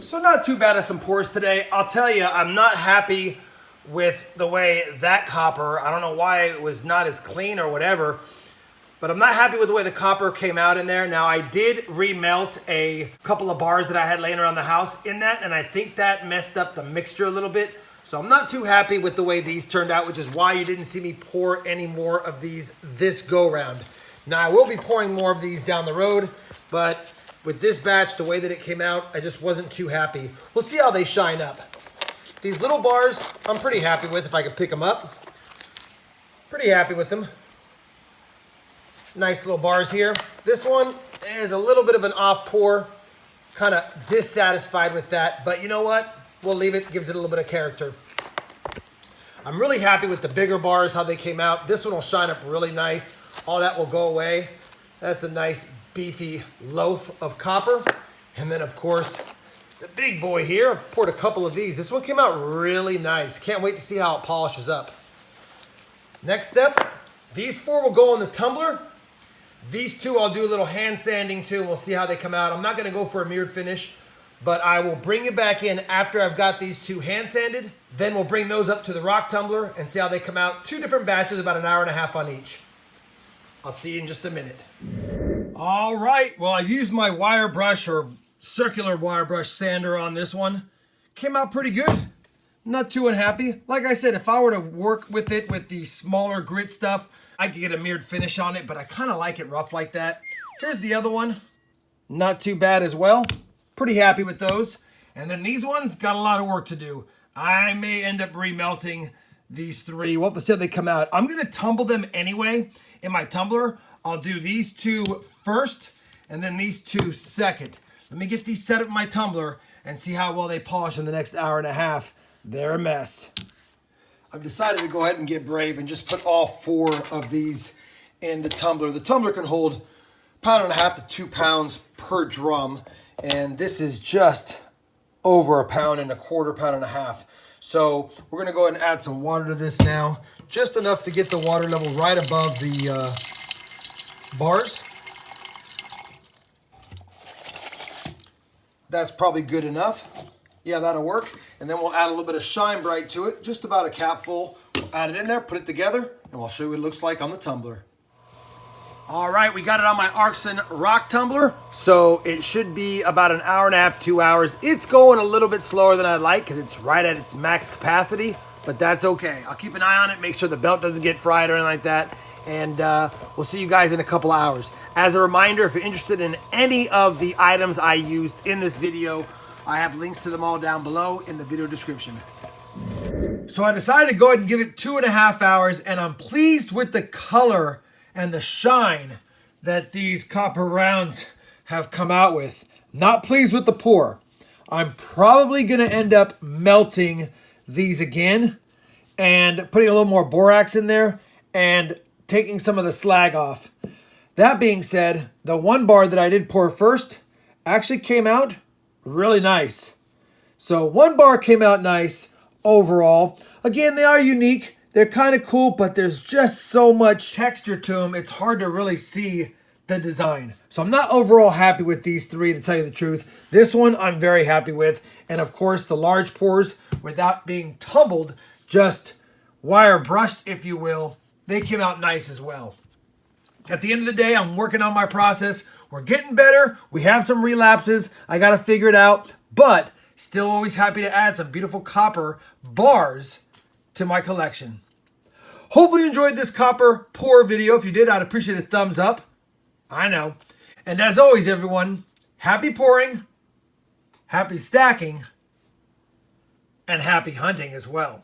So not too bad at some pours today. I'll tell you, I'm not happy with the way that copper, I don't know why it was not as clean or whatever, but I'm not happy with the way the copper came out in there. Now I did remelt a couple of bars that I had laying around the house in that, and I think that messed up the mixture a little bit. So I'm not too happy with the way these turned out, which is why you didn't see me pour any more of these this go round. Now I will be pouring more of these down the road, but with this batch, the way that it came out, I just wasn't too happy. We'll see how they shine up. These little bars, I'm pretty happy with if I can pick them up. Pretty happy with them. Nice little bars here. This one is a little bit of an off pour. Kind of dissatisfied with that, but you know what? We'll leave it, gives it a little bit of character. I'm really happy with the bigger bars, how they came out. This one will shine up really nice. All that will go away. That's a nice beefy loaf of copper. And then of course, the big boy here. I've poured a couple of these. This one came out really nice. Can't wait to see how it polishes up. Next step, these four will go in the tumbler. These two I'll do a little hand sanding too. We'll see how they come out. I'm not gonna go for a mirrored finish, but I will bring it back in after I've got these two hand sanded. Then we'll bring those up to the rock tumbler and see how they come out. Two different batches, about an hour and a half on each. I'll see you in just a minute. All right, well, I used my wire brush or circular wire brush sander on this one. Came out pretty good. Not too unhappy. Like I said, if I were to work with it with the smaller grit stuff, I could get a mirrored finish on it, but I kind of like it rough like that. Here's the other one. Not too bad as well. Pretty happy with those. And then these ones got a lot of work to do. I may end up remelting these three. We'll have to see how they come out. I'm gonna tumble them anyway in my tumbler. I'll do these two first and then these two second. Let me get these set up in my tumbler and see how well they polish in the next hour and a half. They're a mess. I've decided to go ahead and get brave and just put all four of these in the tumbler. The tumbler can hold 1.5 pounds to 2 pounds per drum. And this is just over 1.25 pounds. So we're gonna go ahead and add some water to this now. Just enough to get the water level right above the bars. That's probably good enough. Yeah, that'll work. And then we'll add a little bit of Shine Bright to it, just about a cap full. We'll add it in there, put it together, and we'll show you what it looks like on the tumbler. All right, we got it on my Arxon rock tumbler. So it should be about an hour and a half, 2 hours. It's going a little bit slower than I'd like because it's right at its max capacity, but that's okay. I'll keep an eye on it, make sure the belt doesn't get fried or anything like that. And we'll see you guys in a couple hours. As a reminder, if you're interested in any of the items I used in this video, I have links to them all down below in the video description. So I decided to go ahead and give it 2.5 hours, and I'm pleased with the color and the shine that these copper rounds have come out with. Not pleased with the pour. I'm probably gonna end up melting these again and putting a little more borax in there and taking some of the slag off. That being said, the one bar that I did pour first actually came out really nice. So one bar came out nice overall. Again, they are unique. They're kind of cool, but there's just so much texture to them. It's hard to really see the design. So I'm not overall happy with these three, to tell you the truth. This one I'm very happy with. And of course, the large pours, without being tumbled, just wire brushed, if you will, they came out nice as well. At the end of the day, I'm working on my process. We're getting better. We have some relapses. I got to figure it out, but still always happy to add some beautiful copper bars to my collection. Hopefully you enjoyed this copper pour video. If you did, I'd appreciate a thumbs up. I know. And as always, everyone, happy pouring, happy stacking, and happy hunting as well.